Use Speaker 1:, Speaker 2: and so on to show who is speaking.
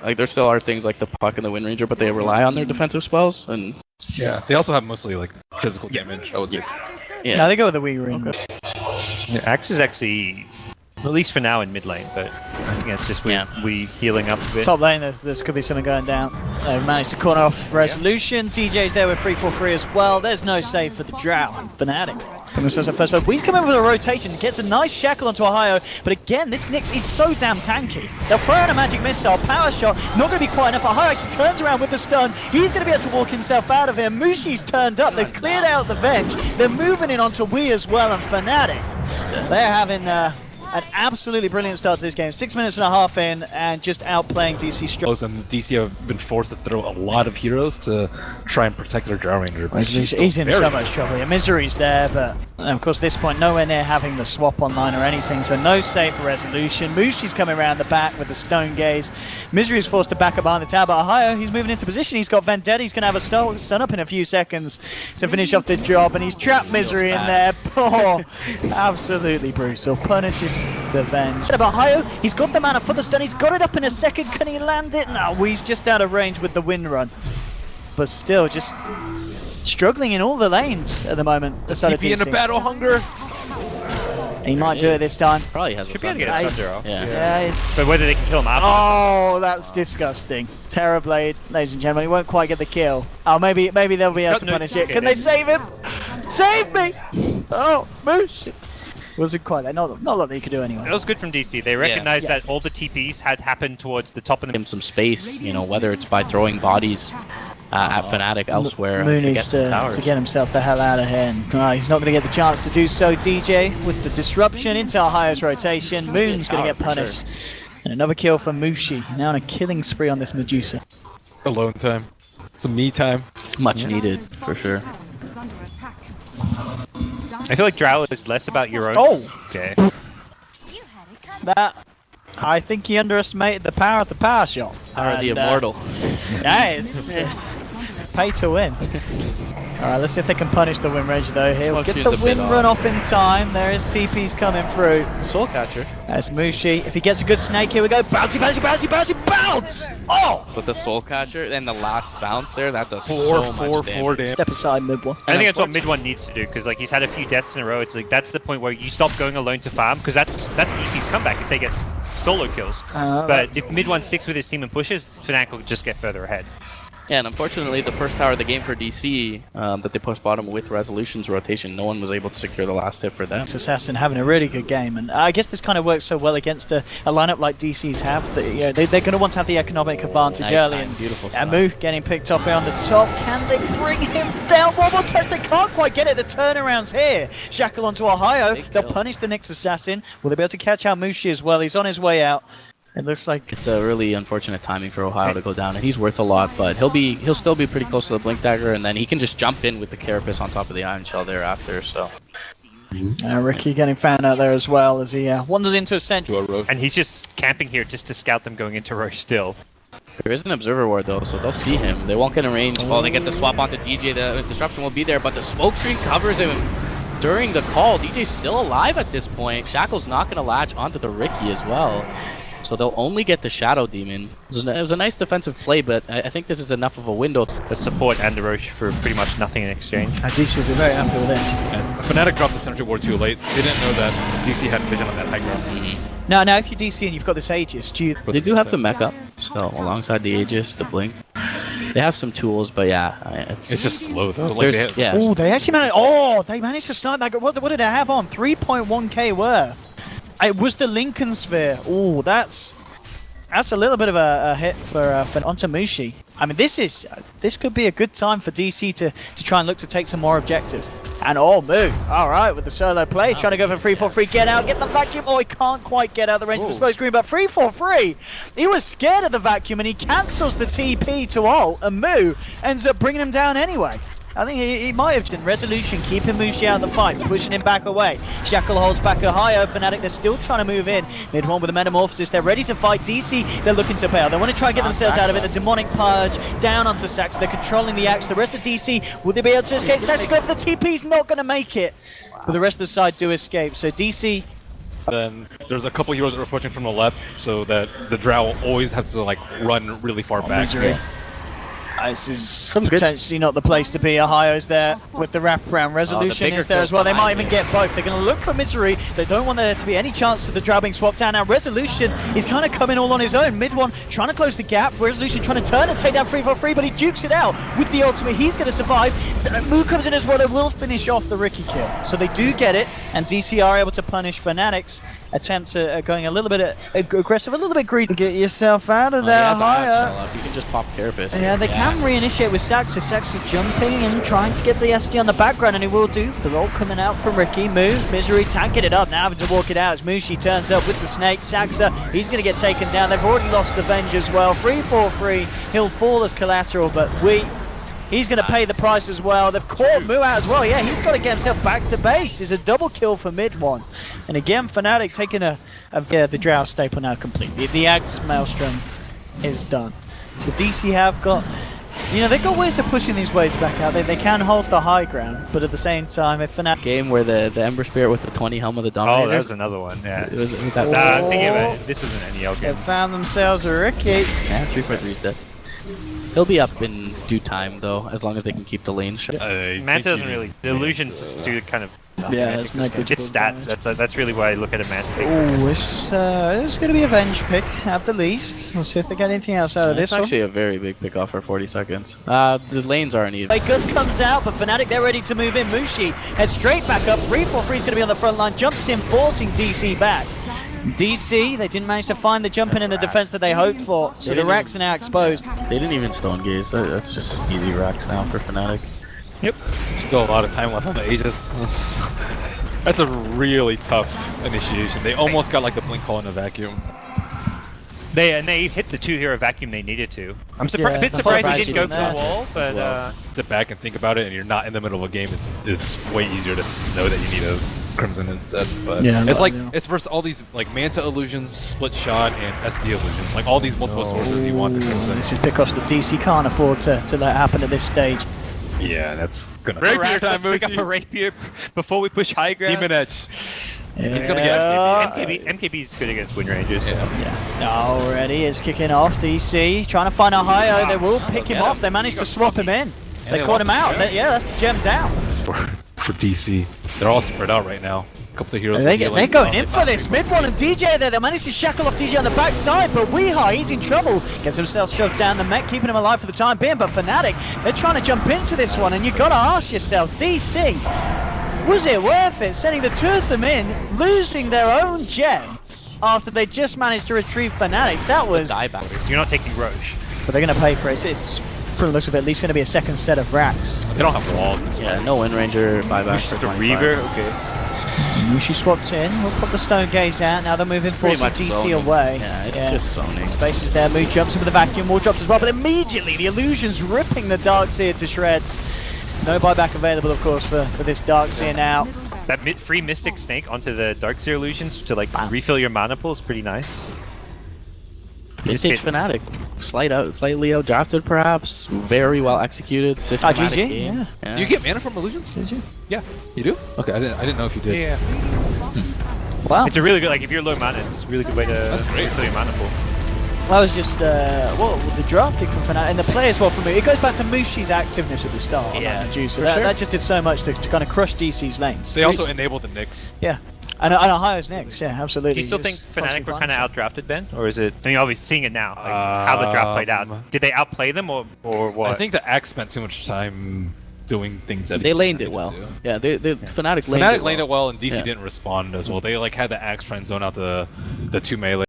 Speaker 1: Like there still are things like the puck and the Wind Ranger, but they rely on their defensive spells. And
Speaker 2: yeah, they also have mostly like physical damage. I would say.
Speaker 1: yeah,
Speaker 3: No, they go with the Wii Ring.
Speaker 4: Okay. Yeah, Axe is actually, at least for now, in mid lane, but I think it's just we healing up a bit.
Speaker 3: Top lane, there's could be something going down. They've managed to corner off Resolution. TJ's there with 3-4-3 as well. There's no save for the Drow and Fnatic. First one. He's coming with a rotation, gets a nice shackle onto Ohaiyo, but again, this Nyx is so damn tanky. They'll throw in a magic missile, power shot, not going to be quite enough. Ohaiyo actually turns around with the stun. He's going to be able to walk himself out of here. Mushi's turned up. They've cleared out the bench. They're moving in onto Wii as well, and Fnatic. They're having an absolutely brilliant start to this game. 6 minutes and a half in, and just outplaying DC straight.
Speaker 2: And DC have been forced to throw a lot of heroes to try and protect their Drow Ranger.
Speaker 3: He's in so much trouble. Yeah, Misery's there, but of course, at this point, nowhere near having the swap online or anything, so no save for Resolution. Mushi's coming around the back with the Stone Gaze. Misery is forced to back up behind the tower, but Ohaiyo, he's moving into position. He's got Vendetta. He's going to have a stun up in a few seconds to finish off the job, and he's trapped Misery in there. Oh, absolutely brutal. Punishes the Venge. But Ohaiyo, he's got the mana for the stun. He's got it up in a second. Can he land it? No, he's just out of range with the wind run. But still, just struggling in all the lanes at the moment.
Speaker 2: TP in a battle hunger.
Speaker 3: He might do it this time.
Speaker 1: probably has a Sunder.
Speaker 3: Yeah.
Speaker 4: But whether they can kill him after.
Speaker 3: Oh, that's disgusting. Terrorblade, ladies and gentlemen, he won't quite get the kill. Oh, maybe they'll be able to punish it. Can they save him? Save me! Oh, Mushi. Wasn't quite there. Not that they could do anyway.
Speaker 4: That was good from DC. They recognized that all the TPs had happened towards the top of the...
Speaker 1: Give him some space, you know, whether it's by throwing bodies at Fnatic elsewhere.
Speaker 3: Moon needs to get himself the hell out of here. And, he's not going to get the chance to do so. DJ with the disruption into Ohio's rotation. Moon's going to get punished. And another kill for Mushi. Now on a killing spree on this Medusa.
Speaker 2: Alone time. Some me time.
Speaker 1: Much needed, for sure.
Speaker 4: I feel like Drow is less about your own...
Speaker 3: Oh!
Speaker 4: Okay.
Speaker 3: That... I think he underestimated the power of the power shot.
Speaker 1: Power of the immortal.
Speaker 3: Yeah, it's pay to win. Alright, let's see if they can punish the Wind Ranger though. Here, we'll get the wind run off in time. There is TP's coming through.
Speaker 1: Soul Catcher.
Speaker 3: That's Mushi. If he gets a good snake, here we go. Bouncy, bouncy, bouncy, bouncy, bounce! Oh!
Speaker 1: With the Soul Catcher and the last bounce there, that does so much damage.
Speaker 3: Step aside, MidOne.
Speaker 4: I think that's what MidOne needs to do, because like he's had a few deaths in a row. It's like that's the point where you stop going alone to farm, because that's DC's comeback if they get solo kills. But if MidOne sticks with his team and pushes, Fnatic will just get further ahead.
Speaker 1: Yeah, and unfortunately, the first tower of the game for DC that they pushed bottom with Resolution's rotation, no one was able to secure the last hit for them.
Speaker 3: Assassin having a really good game, and I guess this kind of works so well against a lineup like DC's have that they're going to want to have the economic advantage early. And Mu getting picked off here on the top. Can they bring him down? One more touch. They can't quite get it. The turnaround's here. Shackle onto Ohaiyo. They'll punish the next assassin. Will they be able to catch out Mushi as well? He's on his way out. It looks like
Speaker 1: it's a really unfortunate timing for Ohaiyo to go down, and he's worth a lot, but he'll still be pretty close to the Blink Dagger, and then he can just jump in with the Carapace on top of the Iron Shell thereafter, so...
Speaker 3: Ricky getting found out there as well as he wanders into a central.
Speaker 4: And he's just camping here just to scout them going into Roche still.
Speaker 1: There is an Observer Ward though, so they'll see him. They won't get in range. Well, they get the swap onto DJ, the disruption will be there, but the smoke screen covers him during the call. DJ's still alive at this point. Shackle's not going to latch onto the Ricky as well. So they'll only get the Shadow Demon. It was a nice defensive play, but I think this is enough of a window.
Speaker 4: The support and the Roche for pretty much nothing in exchange.
Speaker 3: DC will be very happy with this.
Speaker 2: And Fnatic dropped the Synergy Ward too late. They didn't know that DC had vision on that high ground.
Speaker 3: Now if you're DC and you've got this Aegis,
Speaker 1: they do have the mech up, so alongside the Aegis, the Blink. They have some tools, but yeah, it's
Speaker 2: just slow though.
Speaker 3: Oh, they actually managed. Oh, they managed to snipe that. What did it have on? 3.1k worth. It was the Lincoln Sphere. Oh, that's a little bit of a hit for onto Mushi. I mean, this could be a good time for DC to try and look to take some more objectives. And Mu, all right, with the solo play, trying to go for 3-4-3, get out, get the vacuum. Oh, he can't quite get out of the range of the smoke screen, but 3-4-3. He was scared of the vacuum, and he cancels the TP to ult, and Mu ends up bringing him down anyway. I think he might have done Resolution, keeping Mushi out of the fight, pushing him back away. Shackle holds back Ohaiyo. Fnatic, they're still trying to move in. MidOne with the Metamorphosis, they're ready to fight. DC, they're looking to bail. They want to try and get themselves out of it. The Demonic Purge down onto Saksa. They're controlling the Axe. The rest of DC, will they be able to escape? Saksa go for the TP's not going to make it. But the rest of the side do escape. So DC
Speaker 2: Then there's a couple heroes that are pushing from the left, so that the Drow always has to like run really far back.
Speaker 3: Misery. This is
Speaker 1: Some good-
Speaker 3: potentially not the place to be. Ohio's there with the wraparound. Resolution
Speaker 1: bigger
Speaker 3: is there as well. They
Speaker 1: kills
Speaker 3: might even get both. They're going to look for Misery. They don't want there to be any chance of the Drow being swapped down. Now Resolution is kind of coming all on his own. MidOne trying to close the gap. Resolution trying to turn and take down 3-4-3, but he dukes it out with the ultimate. He's going to survive. Moo comes in as well. They will finish off the Ricky kill. So they do get it, and DC are able to punish Fnatic's attempt at going a little bit aggressive, a little bit greedy. Get yourself out of there, Ohaiyo.
Speaker 1: You can just pop Carapace.
Speaker 3: Yeah, they can reinitiate with Saksa. Saksa jumping and trying to get the SD on the background, and he will do. The roll coming out from Ricky. Move, Misery tanking it up, now having to walk it out as Mushi turns up with the snake. Saksa, he's going to get taken down. They've already lost the Venge as well. 3-4-3, he'll fall as collateral, but he's going to pay the price as well. They've caught Moo out as well. Yeah, he's got to get himself back to base. It's a double kill for MidOne. And again, Fnatic taking the Drow staple now completely. The Axe Maelstrom is done. So DC have got, they've got ways of pushing these waves back out. They can hold the high ground, but at the same time, if Fnatic...
Speaker 1: Game where the Ember Spirit with the 20 helmet of the Dominator.
Speaker 4: Oh, there's another one, yeah.
Speaker 1: It was that
Speaker 4: I'm thinking about it. This was an NEL
Speaker 3: They
Speaker 4: game.
Speaker 3: found themselves a Ricky.
Speaker 1: Yeah, 3-4-3's dead. He'll be up in due time, though, as long as they can keep the lanes shut.
Speaker 4: Manta doesn't really... The illusions do kind of...
Speaker 3: Yeah, it's no good.
Speaker 4: It's stats. That's really why I look at a Manta pick.
Speaker 3: Oh, it's going to be a Venge pick, at the least. We'll see if they get anything else out of
Speaker 1: It's
Speaker 3: this one.
Speaker 1: actually a very big pick off for 40 seconds. The lanes aren't even.
Speaker 3: Gus comes out, but Fnatic, they're ready to move in. Mushi heads straight back up. 3-4-3 is going to be on the front line. Jumps in, forcing DC back. DC, they didn't manage to find the jump in the defense that they hoped for, so the racks are now exposed.
Speaker 1: They didn't even stone gaze. That's just easy racks now for Fnatic.
Speaker 2: Yep. Still a lot of time left on the Aegis. That's a really tough initiation. They almost got like the blink hole in a vacuum.
Speaker 4: They hit the 2-hero vacuum they needed to. I'm a bit
Speaker 3: I'm
Speaker 4: surprised he didn't go
Speaker 3: surprised
Speaker 4: for the wall, but
Speaker 2: Sit back and think about it, and you're not in the middle of a game. It's way easier to know that you need a Crimson instead. But it's versus all these like Manta illusions, split shot, and SD illusions. Like all these multiple sources you want the Crimson.
Speaker 3: This is pickoffs that DC can't afford to let happen at this stage.
Speaker 2: Yeah, that's gonna.
Speaker 4: Rapier time, pick up a rapier before we push high ground.
Speaker 2: Demon Edge.
Speaker 3: Yeah.
Speaker 2: He's gonna get
Speaker 4: MKB is good against win ranges.
Speaker 3: Yeah. Already it's kicking off. DC trying to find Ohaiyo. They will pick him off. They managed to swap him in. They caught him out. That's the gem down.
Speaker 2: For DC, they're all spread out right now. A couple of heroes.
Speaker 3: They're going in for this. MidOne and DJ there. They managed to shackle off DJ on the backside, but Weeha, he's in trouble. Gets himself shoved down the mech, keeping him alive for the time being. But Fnatic, they're trying to jump into this one, and you've got to ask yourself, DC, was it worth it sending the two of them in, losing their own gem after they just managed to retrieve Fnatic? That was...
Speaker 4: You're not taking Roche.
Speaker 3: But they're going to pay for it. It's, from the looks of it, at least going to be a second set of racks.
Speaker 2: They don't have walls.
Speaker 1: Yeah, no Wind Ranger buyback for
Speaker 4: The
Speaker 1: 25.
Speaker 4: Reaver, okay.
Speaker 3: Mushi swapped in. We'll pop the Stone Gaze out. Now they're moving
Speaker 1: Pretty
Speaker 3: forcing
Speaker 1: much
Speaker 3: DC
Speaker 1: zoning.
Speaker 3: away.
Speaker 1: Yeah, it's just zoning.
Speaker 3: Space is there. Moo jumps in with the vacuum. Wall drops as well. But immediately the illusion's ripping the Darkseer to shreds. No buyback available, of course, for this Darkseer now.
Speaker 4: That free Mystic Snake onto the Darkseer illusions to like refill your mana pool is pretty nice.
Speaker 1: Vintage Fnatic. Slightly outdrafted, perhaps. Very well executed. Systematic
Speaker 3: GG,
Speaker 1: game.
Speaker 3: yeah.
Speaker 2: Do you get mana from illusions?
Speaker 3: Did you?
Speaker 2: Yeah, you do. Okay, I didn't know if you did.
Speaker 4: Yeah.
Speaker 3: Wow.
Speaker 4: It's a really good, like if you're low mana, it's a really good way to refill your mana pool.
Speaker 3: That was just, the drafting for Fnatic and the play as well for me. It goes back to Mushi's activeness at the start.
Speaker 4: Yeah,
Speaker 3: So that just did so much to kind of crush DC's lanes.
Speaker 2: They also enabled the Nyx.
Speaker 3: Yeah. And Ohio's next, yeah, absolutely.
Speaker 4: Do you still think
Speaker 3: Just
Speaker 4: Fnatic
Speaker 3: constant
Speaker 4: were kind of
Speaker 3: climbs.
Speaker 4: outdrafted, Ben? Or is it, I mean, obviously seeing it now, like how the draft played out. Did they outplay them or what?
Speaker 2: I think the Axe spent too much time doing things that
Speaker 1: They laned it well. Yeah, Fnatic laned
Speaker 2: Fnatic
Speaker 1: it
Speaker 2: laned it well, and DC
Speaker 1: Yeah.
Speaker 2: didn't respond as well. They like had the Axe try and zone out the two melee.